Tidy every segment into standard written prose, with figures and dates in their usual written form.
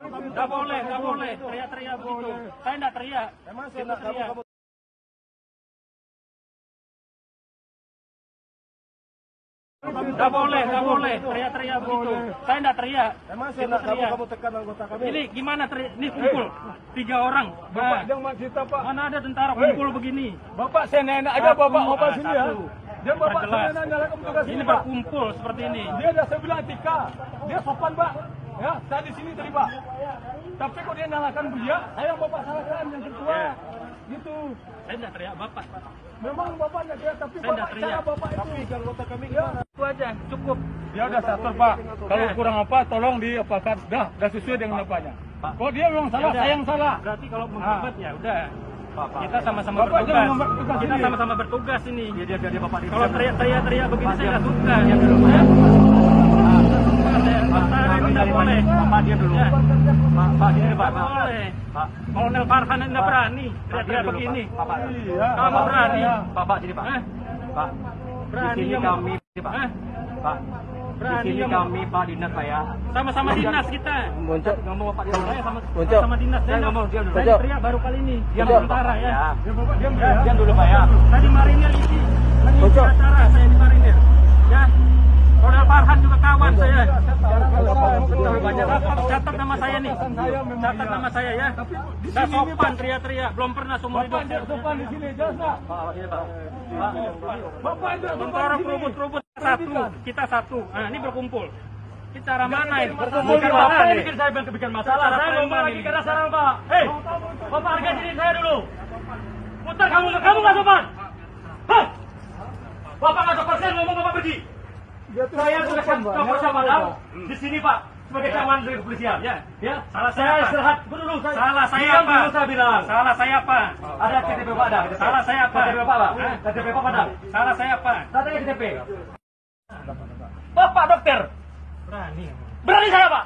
Nggak boleh teriak-teriak begitu. Saya nggak teriak. Emang saya nggak teriak. Nggak boleh teriak-teriak begitu. Saya nggak teriak. Emang saya nggak kamu tekan anggota kami. Ini gimana ini kumpul 3 orang. Bapak jangan cerita Pak. Mana ada tentara kumpul begini. Bapak senena aja bapak sini ya. Dia bapak senena nyalakan petugas ini berkumpul seperti ini. Dia udah saya bilang etika. Dia sopan Pak. Ya, saya di sini tadi Pak. Tapi kok dia nyalakan dia, saya bapak salahkan yang ketua. Gitu. Saya nggak teriak bapak. Memang bapak nggak teriak, tapi saya bapak teriak. cara bapak itu. Anggota kami gimana? Itu aja, cukup. Dia udah satur Pak. Kalau kurang apa, tolong diapakan. Dah sesuai dengan apanya. Kalau dia memang salah, saya yang salah. Berarti kalau menghambat ya udah. Kita sama-sama bertugas. Kita sama-sama bertugas ini. Dia bapak. Kalau teriak begini saya nggak suka. Bapak dia dulu. Pak dia Pak. Boleh. Pak. Kolonel Farhan nggak berani teriak begini. Bapak. Kamu berani. Bapak sini Pak. Pak. Berani Di sini kami Pak. Pak. Di sini kami Pak dinas Pak ya. Sama-sama dinas kita. Boncok ngomong Bapak dia. Saya sama dinas. Saya ngomong diam dulu. Saya teriak baru kali ini. Diam sementara ya. Diam dulu Pak ya. Tadi marinir isi mengisi acara saya di marinir. Ya. Kolonel Farhan juga kawan saya. Catat nama saya nih. Catat nama saya ya. Nggak sopan teriak-teriak. Belum pernah seumur hidup. Bapak sopan di sini jasa. Bapak itu Tentara kerubut-kerubut kita satu. Nah ini berkumpul. Ini cara mana ini? Berkumpul di mana? Ini bikin saya bikin masalah. Saya ngomong lagi karena sekarang Pak. Hei, Bapak harga diri saya dulu. Putar kamu nggak sopan. Hah? Bapak nggak sopan, saya ngomong Bapak pergi. Saya sudah lapor sama di sini Pak sebagai camat dari kepolisian. Ya. Salah saya istirahat dulu. Salah saya apa? apa? Saya bilang. Salah saya apa? Ada KTP Bapak ada. Salah saya apa? KTP Bapak Pak. KTP Bapak ada. Salah saya apa? Tanya KTP. Bapak dokter. Berani saya Pak.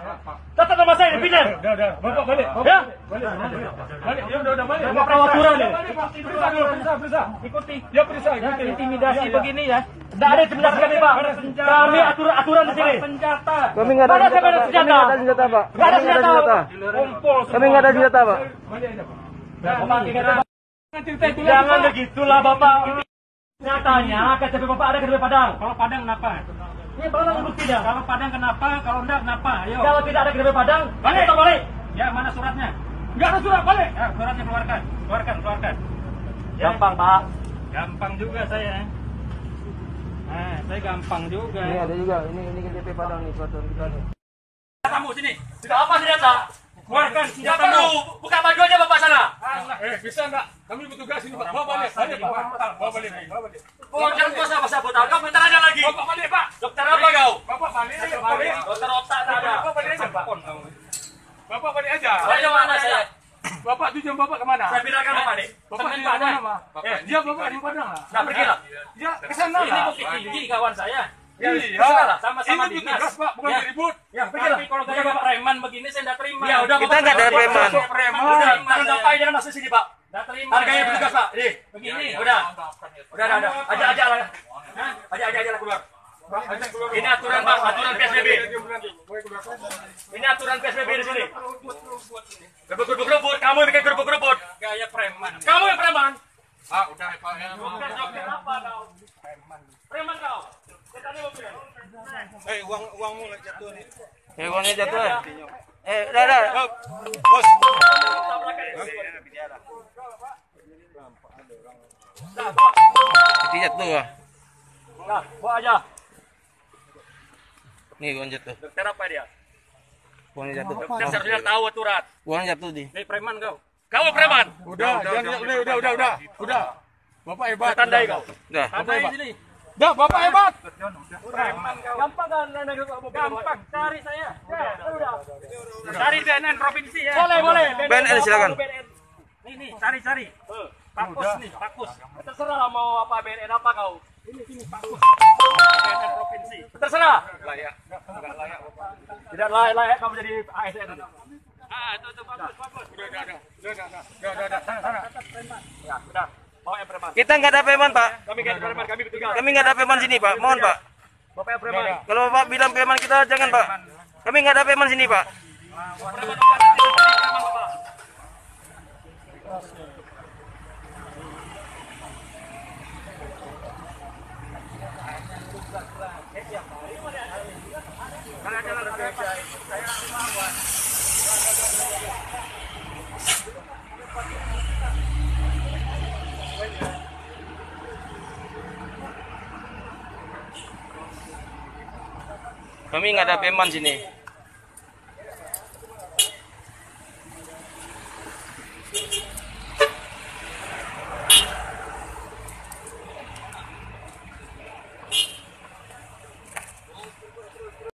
Catat nama saya di pindah. Udah. Bapak balik. Ya. Balik. Ya udah balik. Bapak perawaturan nih. Periksa. Ikuti. Ya periksa. Intimidasi begini ya. Tidak ada intimidasi kami Pak. Kami aturan di sini. Senjata. Kami nggak ada senjata, Pak. Nggak ada senjata. Kumpul. Kami nggak ada senjata, Pak. Jangan begitulah Bapak. Nyatanya KTP Bapak ada KTP Padang. Kalau Padang kenapa? Ini Padang buktinya. Kalau Padang kenapa? Kalau enggak kenapa? Ayo. Kalau tidak ada KTP Padang, balik. Ya mana suratnya? Nggak ada surat, balik. Ya, suratnya keluarkan. Ya. Gampang Pak. Gampang juga saya. Nah, saya gampang juga. Ini ada juga. Ini KTP Padang nih, suatu kita nih. Kamu sini. Tidak apa senjata? Keluarkan Senjata senjatamu. dulu. Buka baju aja Bapak sana. Bisa enggak? Kami bertugas ini Pak. Bawa balik. Bawa balik. Oh, jangan kuasa pasal botak. Kamu bentar aja lagi. Bapak balik Pak. Dokter apa kau? Bapak balik. Dokter otak tak ada. Bapak balik aja Pak. Bapak balik aja. Saya mana saya? Bapak tujuan Bapak kemana? Saya bilangkan Bapak nih. Bapak di Padang Pak. Dia Bapak di Padang lah. Nah, pergilah. Ya ke sana Ini lah. bukti tinggi kawan saya. Iya. Sama-sama Ini dinas. tugas Pak, bukan ribut. Ya, pergilah. Tapi kalau saya preman begini saya enggak terima. Ya udah Kita nggak ada preman. Udah, tangan Bapak jangan masuk sini Pak. Enggak terima. Harganya petugas Pak. Nih, begini. udah. Ada. Aja lah. Aja lah keluar. Ini aturan Pak, aturan PSBB. Ini aturan PSBB di sini. Gerubuk-gerubuk, kamu yang bikin gerubuk-gerubuk. Gaya preman. Kamu yang preman. Udah Pak. Dokter apa kau? Preman kau. Uangmu lagi jatuh nih. Uangnya jatuh. Udah. Bos. Itu jatuh. Nah, bawa aja. Nih uang jatuh. Dokter apa dia? Uangnya jatuh. Dokter seharusnya tahu aturan. Uangnya jatuh di. Hei preman kau. Kamu preman. Udah. Bapak hebat. Tandai kau. Udah. Tandai sini. Dah, Bapak hebat. Preman kau. Gampang kan? Gampang cari saya. Cari BNN provinsi ya. Boleh. BNN silakan. Nih, cari. Pakus nih, Pakus. Terserah lah mau apa BNN apa kau. Ini Pakus. BNN provinsi. Terserah. Layak. Enggak layak Bapak. Tidak layak kamu jadi ASN. Itu bagus. Udah. Sana. Ya, udah. Bawa yang preman. Kita nggak ada preman, Pak. Kami kan preman, kami bertugas. Kami nggak ada preman sini, Pak. Mohon, Pak. Bapak yang preman. Kalau Bapak bilang preman kita jangan, Pak. Kami nggak ada preman sini, Pak. Preman Kami nggak ada peman sini.